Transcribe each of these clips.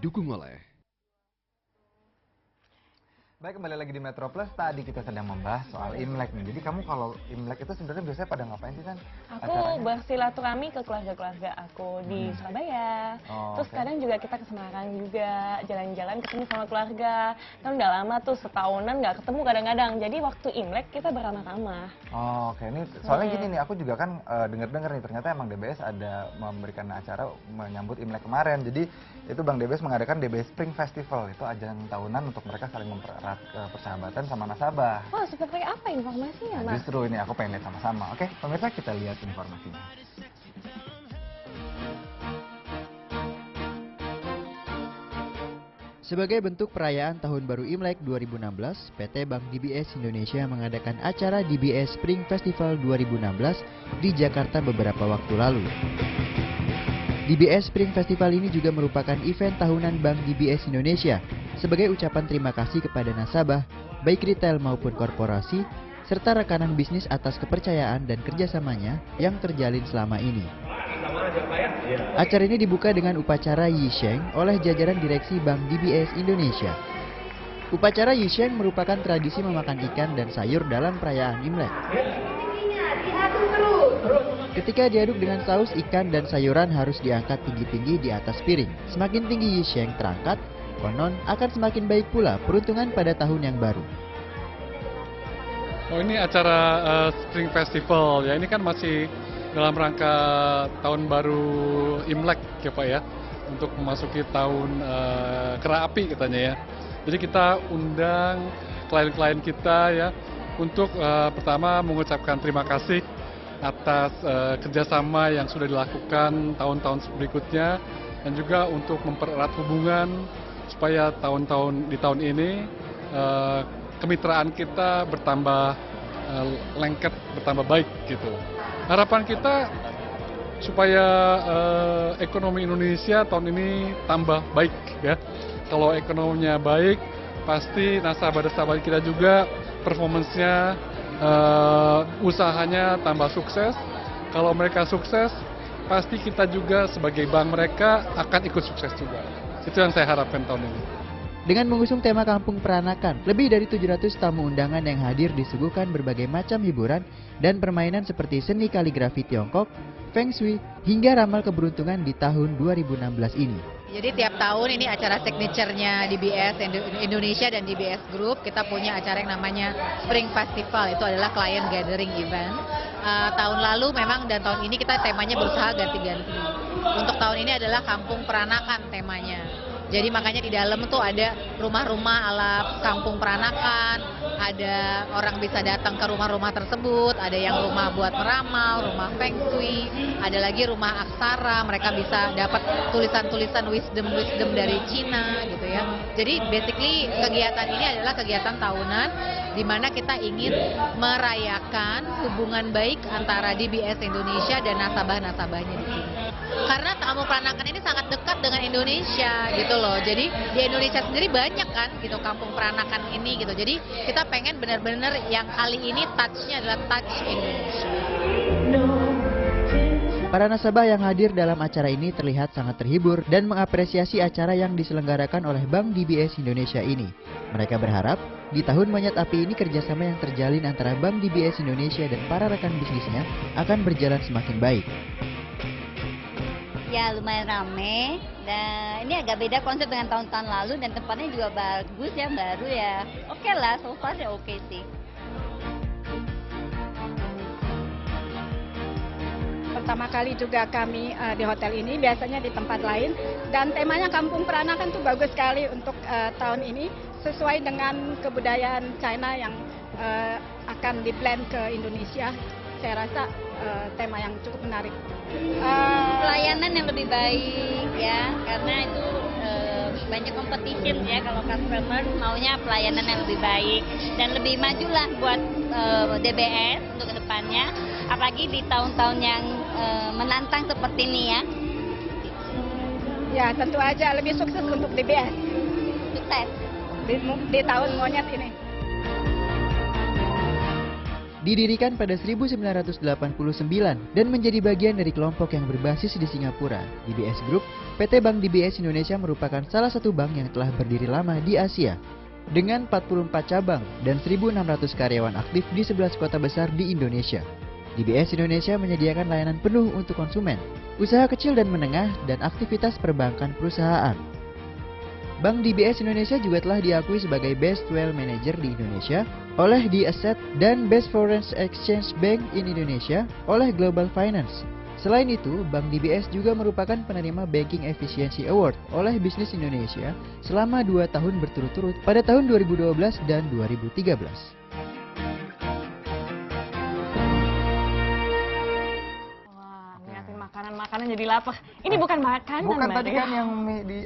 didukung oleh Baik, kembali lagi di Metro Plus. Tadi kita sedang membahas soal Imlek nih. Jadi kamu kalau Imlek itu sebenarnya biasanya pada ngapain sih, San? Aku bersilaturahmi ke keluarga-keluarga aku di Surabaya. Terus kadang juga kita ke Semarang juga, jalan-jalan ketemu sama keluarga. Kan udah lama tuh, setahunan nggak ketemu kadang-kadang. Jadi waktu Imlek kita beramah-ramah. Oke, ini soalnya gini nih, aku juga kan dengar-dengar nih, ternyata emang DBS ada memberikan acara menyambut Imlek kemarin. Jadi itu Bang DBS mengadakan DBS Spring Festival. Itu ajang tahunan untuk mereka saling mempererat persahabatan sama nasabah. Wah, seperti apa informasinya, Nah, Mas? justru ini aku pengen lihat sama-sama. Oke, pemirsa, kita lihat informasinya. Sebagai bentuk perayaan Tahun Baru Imlek 2016, PT Bank DBS Indonesia mengadakan acara DBS Spring Festival 2016 di Jakarta beberapa waktu lalu. DBS Spring Festival ini juga merupakan event tahunan Bank DBS Indonesia sebagai ucapan terima kasih kepada nasabah, baik retail maupun korporasi, serta rekanan bisnis atas kepercayaan dan kerjasamanya yang terjalin selama ini. Acara ini dibuka dengan upacara Yisheng oleh jajaran direksi Bank DBS Indonesia. Upacara Yisheng merupakan tradisi memakan ikan dan sayur dalam perayaan Imlek. Ketika diaduk dengan saus, ikan dan sayuran harus diangkat tinggi-tinggi di atas piring. Semakin tinggi Yisheng terangkat, konon akan semakin baik pula peruntungan pada tahun yang baru. Oh, ini acara Spring Festival ya, ini kan masih dalam rangka tahun baru Imlek ya Pak ya, untuk memasuki tahun kera api katanya ya. Jadi kita undang klien-klien kita ya untuk pertama mengucapkan terima kasih atas kerjasama yang sudah dilakukan tahun-tahun berikutnya, dan juga untuk mempererat hubungan supaya di tahun ini kemitraan kita bertambah lengket, bertambah baik gitu. Harapan kita supaya ekonomi Indonesia tahun ini tambah baik ya. Kalau ekonominya baik, pasti nasabah-nasabah kita juga performance-nya, usahanya tambah sukses. Kalau mereka sukses, pasti kita juga sebagai bank mereka akan ikut sukses juga. Itu yang saya harapkan tahun ini. Dengan mengusung tema Kampung Peranakan, lebih dari 700 tamu undangan yang hadir disuguhkan berbagai macam hiburan dan permainan seperti seni kaligrafi Tiongkok, Feng Shui, hingga ramal keberuntungan di tahun 2016 ini. Jadi tiap tahun ini acara signature-nya DBS Indonesia dan DBS Group, kita punya acara yang namanya Spring Festival, itu adalah client gathering event. Tahun lalu memang dan tahun ini kita temanya berusaha ganti-ganti. Untuk tahun ini adalah Kampung Peranakan temanya. Jadi makanya di dalam tuh ada rumah-rumah ala kampung peranakan, ada orang bisa datang ke rumah-rumah tersebut, ada yang rumah buat meramal, rumah feng shui, ada lagi rumah aksara, mereka bisa dapat tulisan-tulisan wisdom dari Cina gitu ya. Jadi basically kegiatan ini adalah kegiatan tahunan di mana kita ingin merayakan hubungan baik antara DBS Indonesia dan nasabah-nasabahnya di sini. Karena Kampung Peranakan ini sangat dekat dengan Indonesia gitu loh. Jadi di Indonesia sendiri banyak kan gitu kampung peranakan ini gitu. Jadi kita pengen benar-benar yang kali ini touch-nya adalah touch Indonesia. Para nasabah yang hadir dalam acara ini terlihat sangat terhibur dan mengapresiasi acara yang diselenggarakan oleh Bank DBS Indonesia ini. Mereka berharap di tahun Monyet Api ini kerjasama yang terjalin antara Bank DBS Indonesia dan para rekan bisnisnya akan berjalan semakin baik. Ya lumayan rame, dan ini agak beda konsep dengan tahun-tahun lalu dan tempatnya juga bagus ya, baru ya. Oke lah, so far ya oke sih. Pertama kali juga kami di hotel ini, biasanya di tempat lain, dan temanya Kampung Peranakan tuh bagus sekali untuk tahun ini, sesuai dengan kebudayaan China yang akan di-blend ke Indonesia. Saya rasa tema yang cukup menarik. Pelayanan yang lebih baik ya, karena itu banyak competition ya, kalau customer maunya pelayanan yang lebih baik dan lebih maju lah buat DBS untuk kedepannya, apalagi di tahun-tahun yang menantang seperti ini ya. Ya tentu aja lebih sukses untuk DBS. Sukses di tahun Monyet ini. Didirikan pada 1989 dan menjadi bagian dari kelompok yang berbasis di Singapura, DBS Group, PT Bank DBS Indonesia merupakan salah satu bank yang telah berdiri lama di Asia. Dengan 44 cabang dan 1.600 karyawan aktif di 11 kota besar di Indonesia. DBS Indonesia menyediakan layanan penuh untuk konsumen, usaha kecil dan menengah, dan aktivitas perbankan perusahaan. Bank DBS Indonesia juga telah diakui sebagai Best Wealth Manager di Indonesia oleh The Asset dan Best Foreign Exchange Bank in Indonesia oleh Global Finance. Selain itu, Bank DBS juga merupakan penerima Banking Efficiency Award oleh Bisnis Indonesia selama 2 tahun berturut-turut pada tahun 2012 dan 2013. Makanan jadi lapar. Ini bukan makanan, Bukan Mbak tadi Dea. kan yang mie di...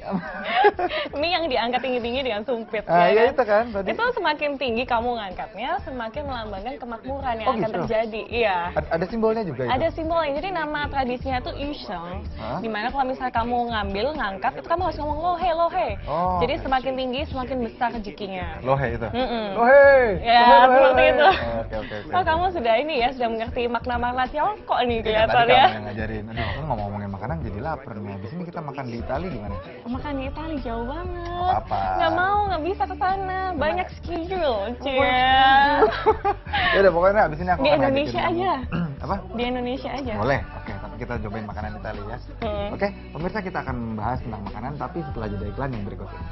Mie yang diangkat tinggi-tinggi dengan sumpit. Iya itu kan tadi. Itu semakin tinggi kamu ngangkatnya, semakin melambangkan kemakmuran yang akan gitu? terjadi. Iya. Ada simbolnya juga itu? Ada simbolnya. Jadi nama tradisinya tuh Yusheng. Dimana kalau misalnya kamu ngambil, ngangkat, itu kamu harus ngomong lohe, lohe. Oh, Jadi oke. semakin tinggi, semakin besar rezekinya. Lohe itu? Lohe! Ya, Lohe, lohe, seperti lohe. itu. Oke. Oh, kamu sudah ini ya, sudah mengerti makna-makna Tiongkok nih Tadi kelihatannya. kamu yang ngajarin. Aduh, aku ngomongin makanan jadi lapar nih. Habis ini kita makan di Itali gimana? Makan di Itali jauh banget. Apa-apa. Nggak mau, nggak bisa ke sana. Banyak schedule, Cie. Ya udah pokoknya abis ini aku Di akan Indonesia ngajakin kamu. aja. Apa? Di Indonesia aja. Boleh. Oke, tapi kita cobain makanan Italia ya. Oke, pemirsa kita akan membahas tentang makanan tapi setelah jeda iklan yang berikut ini.